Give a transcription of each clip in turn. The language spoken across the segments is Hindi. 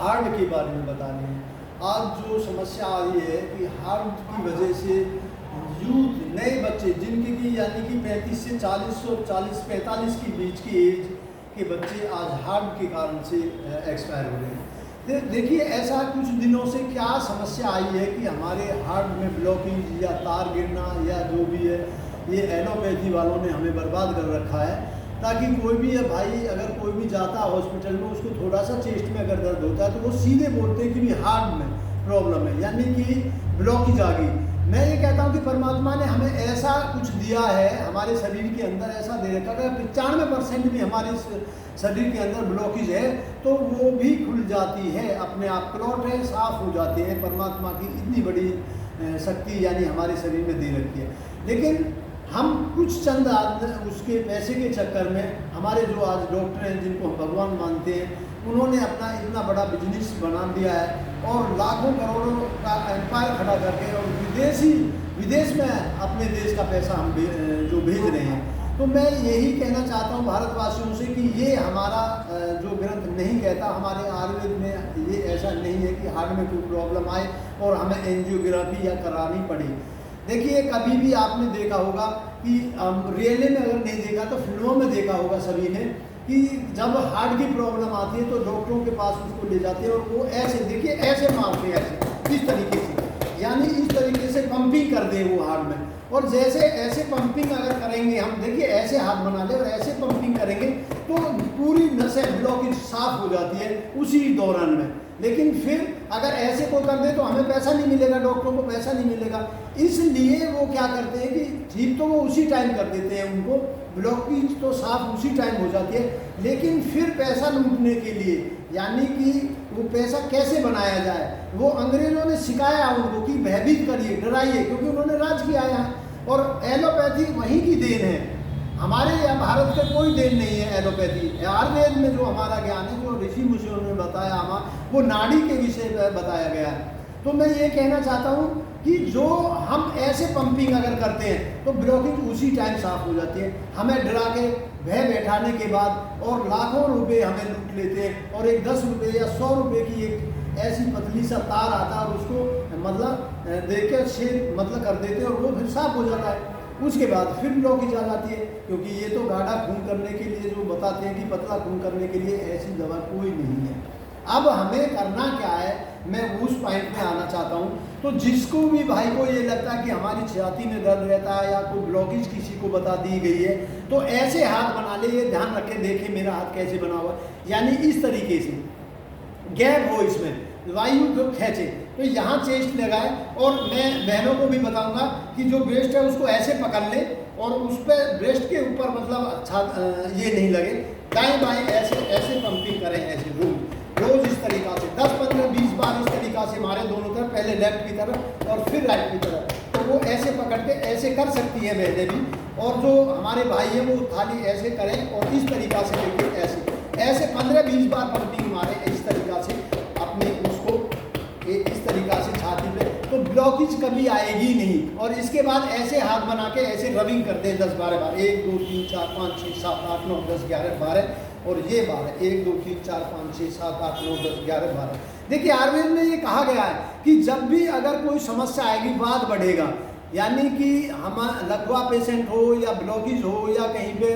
हार्ट के बारे में बता रहे हैं। आज जो समस्या आ रही है कि हार्ट की वजह से यूथ नए बच्चे जिनकी की यानी कि 35 से 40 और 40-45 के बीच की एज के बच्चे आज हार्ट के कारण से एक्सपायर हो रहे हैं। देखिए ऐसा कुछ दिनों से क्या समस्या आई है कि हमारे हार्ट में ब्लॉकिंग या तार गिरना या जो भी है, ये एलोपैथी वालों ने हमें बर्बाद कर रखा है। ताकि कोई भी है भाई, अगर कोई भी जाता है हॉस्पिटल में, उसको थोड़ा सा चेस्ट में अगर दर्द होता है तो वो सीधे बोलते हैं कि भी हार्ट में प्रॉब्लम है, यानी कि ब्लॉकेज आ गई। मैं ये कहता हूँ कि परमात्मा ने हमें ऐसा कुछ दिया है, हमारे शरीर के अंदर ऐसा दे रखा है, 95% भी हमारे शरीर के अंदर ब्लॉकेज है तो वो भी खुल जाती है अपने आप, क्लॉट है, साफ हो जाते हैं। परमात्मा की इतनी बड़ी शक्ति यानी हमारे शरीर में दे रखी है। लेकिन हम कुछ चंद उसके पैसे के चक्कर में, हमारे जो आज डॉक्टर हैं जिनको हम भगवान मानते हैं, उन्होंने अपना इतना बड़ा बिजनेस बना दिया है और लाखों करोड़ों का एम्पायर खड़ा करके और विदेश में अपने देश का पैसा हम जो भेज रहे हैं। तो मैं यही कहना चाहता हूँ भारतवासियों से कि ये हमारा जो ग्रंथ नहीं कहता, हमारे आयुर्वेद में ये ऐसा नहीं है कि हार्ट में कोई प्रॉब्लम आए और हमें एंजियोग्राफी या करानी पड़े। देखिए कभी भी आपने देखा होगा कि रियली में अगर नहीं देखा तो फिल्मों में देखा होगा सभी ने कि जब हार्ट की प्रॉब्लम आती है तो डॉक्टरों के पास उसको ले जाते हैं और वो ऐसे देखिए ऐसे मारते हैं, ऐसे इस तरीके से, यानी इस तरीके से पंपिंग कर दें वो हार्ट में। और जैसे ऐसे पंपिंग अगर करेंगे हम, देखिए ऐसे हाथ बना ले और ऐसे पंपिंग करेंगे तो पूरी नसें ब्लॉकेज साफ हो जाती है उसी दौरान में। लेकिन फिर अगर ऐसे को कर दे तो हमें पैसा नहीं मिलेगा, डॉक्टरों को पैसा नहीं मिलेगा। इसलिए वो क्या करते हैं कि ठीक तो वो उसी टाइम कर देते हैं, उनको ब्लॉकेज तो साफ उसी टाइम हो जाती है, लेकिन फिर पैसा लूटने के लिए, यानी कि वो पैसा कैसे बनाया जाए, वो अंग्रेजों ने सिखाया उनको कि भयभीत करिए, डराइए, क्योंकि उन्होंने राज किया है। और एलोपैथी वहीं की देन है, हमारे यहाँ भारत का कोई देन नहीं है एलोपैथी। आयुर्वेद में जो हमारा ज्ञान है, जो ऋषि मुनियों ने बताया हमारा, वो नाड़ी के विषय पर बताया गया है। तो मैं ये कहना चाहता हूँ कि जो हम ऐसे पंपिंग अगर करते हैं तो ब्लॉकेज उसी टाइम साफ हो जाती है। हमें डरा के भय बैठाने के बाद और लाखों रुपए हमें लूट लेते हैं, और एक 10 रुपये या 100 रुपये की एक ऐसी पतली सा तार आता है और उसको मतलब देख के शेप मतलब कर देते हैं और वो फिर साफ हो जाता है। उसके बाद फिर ब्लॉकेज आ जाती है, क्योंकि ये तो गाढ़ा खून करने के लिए जो बताते हैं कि पतला खून करने के लिए ऐसी दवा कोई नहीं है। अब हमें करना क्या है, मैं उस पॉइंट में आना चाहता हूँ। तो जिसको भी भाई को ये लगता है कि हमारी छाती में दर्द रहता है या कोई ब्लॉकेज किसी को बता दी गई है, तो ऐसे हाथ बना ले, ये ध्यान रखे, देखे मेरा हाथ कैसे बना हुआ, यानी इस तरीके से गैप हो, इसमें वायु को खींचे, तो यहाँ चेस्ट लगाए। और मैं बहनों को भी बताऊंगा कि जो ब्रेस्ट है उसको ऐसे पकड़ ले और उस पर ब्रेस्ट के ऊपर मतलब अच्छा ये नहीं लगे, दाएं बाएं ऐसे ऐसे पंपिंग करें, ऐसे रोज इस तरीका से 10, 15, 20 बार इस तरीका से मारे दोनों तरफ, पहले लेफ्ट की तरफ और फिर राइट की तरफ। तो वो ऐसे पकड़ के ऐसे कर सकती है बहनें भी, और जो हमारे भाई हैं वो थाली ऐसे करें और इस तरीका से लेके ऐसे 15-20 बार पंपिंग मारे इस तरीका से अपने उसको इस तरीका से छाती पे, तो ब्लॉकेज कभी आएगी नहीं। और इसके बाद ऐसे हाथ बना के ऐसे रबिंग करते हैं 10-12 बार, 1 2 3 4 5 6 7 8 9 10 11 12, और ये 12 1 2 3 4 5 6 7 8 9 10 11 12। देखिए आयुर्वेद में ये कहा गया है कि जब भी अगर कोई समस्या आएगी, वात बढ़ेगा, यानी कि हम लकवा पेशेंट हो या ब्लॉकेज हो या कहीं पे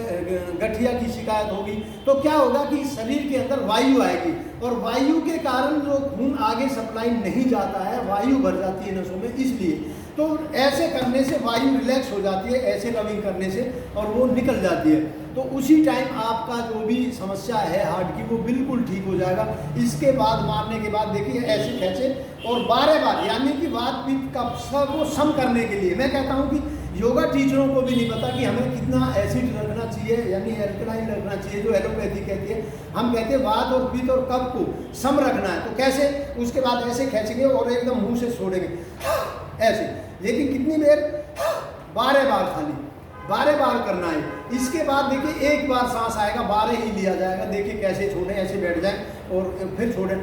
गठिया की शिकायत होगी, तो क्या होगा कि शरीर के अंदर वायु आएगी, और वायु के कारण जो खून आगे सप्लाई नहीं जाता है, वायु भर जाती है नसों में, इसलिए तो ऐसे करने से वायु रिलैक्स हो जाती है, ऐसे रबिंग करने से, और वो निकल जाती है। तो उसी टाइम आपका जो भी समस्या है हार्ट की वो बिल्कुल ठीक हो जाएगा। इसके बाद मारने के बाद देखिए ऐसे खींचे और 12 बार, यानी कि वात पित्त का को सम करने के लिए। मैं कहता हूँ कि योगा टीचरों को भी नहीं पता कि हमें कितना एसिड रखना चाहिए, यानी एल्कलाइन रखना चाहिए, जो एलोपैथी कहती है। हम कहते हैं वात और पित्त और कफ को सम रखना है, तो कैसे, उसके बाद ऐसे खींचेंगे और एकदम मुंह से छोड़ेंगे ऐसे, लेकिन कितनी देर, 12 बार, खाली 12 बार करना है। इसके बाद देखिए एक बार सांस आएगा, 12 ही लिया जाएगा। देखिए कैसे छोड़ें, ऐसे बैठ जाएं और फिर छोड़ें,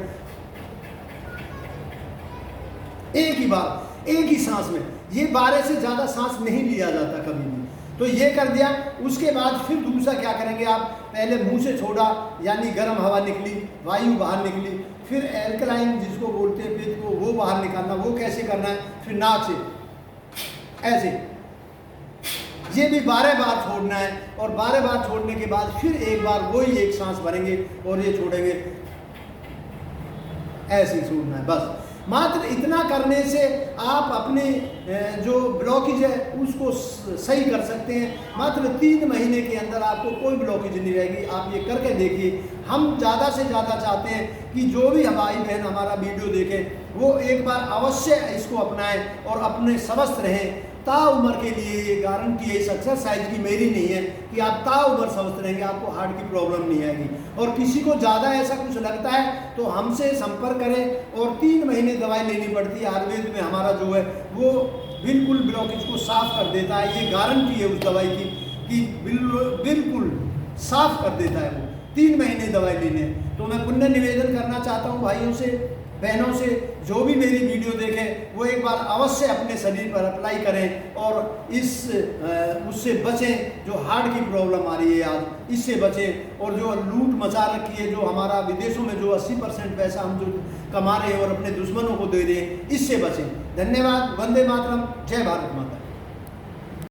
एक ही बार, एक ही सांस में। ये 12 से ज़्यादा सांस नहीं लिया जाता कभी भी। तो ये कर दिया। उसके बाद फिर दूसरा क्या करेंगे आप, पहले मुंह से छोड़ा यानी गर्म हवा निकली, वायु बाहर निकली, फिर एल्कलाइन जिसको बोलते हैं पित्त को, वो बाहर निकालना। वो कैसे करना है, फिर नाक से ऐसे, ये भी 12 बार छोड़ना है। और 12 बार छोड़ने के बाद फिर एक बार वही एक सांस भरेंगे और ये छोड़ेंगे, ऐसे ही छोड़ना है बस। मात्र इतना करने से आप अपने जो ब्लॉकेज है उसको सही कर सकते हैं। मात्र 3 महीने के अंदर आपको कोई ब्लॉकेज नहीं रहेगी। आप ये करके देखिए। हम ज़्यादा से ज़्यादा चाहते हैं कि जो भी हमारी बहन हमारा वीडियो देखें वो एक बार अवश्य इसको अपनाएं और अपने स्वस्थ रहें ताउम्र के लिए। ये गारंटी है इस एक्सरसाइज की, मेरी नहीं है, कि आप ताउम्र स्वस्थ रहेंगे, आपको हार्ट की प्रॉब्लम नहीं आएगी। और किसी को ज़्यादा ऐसा कुछ लगता है तो हमसे संपर्क करें। और 3 महीने दवाई लेनी पड़ती है। आयुर्वेद में हमारा जो है वो बिल्कुल ब्लॉकेज को साफ कर देता है। ये गारंटी है उस दवाई की कि बिल्कुल साफ कर देता है वो। 3 महीने दवाई लेने। तो मैं पुण्य निवेदन करना चाहता हूँ भाइयों से, बहनों से, जो भी मेरी वीडियो देखें वो एक बार अवश्य अपने शरीर पर अप्लाई करें और उससे बचें जो हार्ट की प्रॉब्लम आ रही है आज, इससे बचें। और जो लूट मचा रखी है, जो हमारा विदेशों में जो 80% पैसा हम जो कमा रहे हैं और अपने दुश्मनों को दे रहे हैं, इससे बचें। धन्यवाद। वंदे मातरम। जय भारत माता।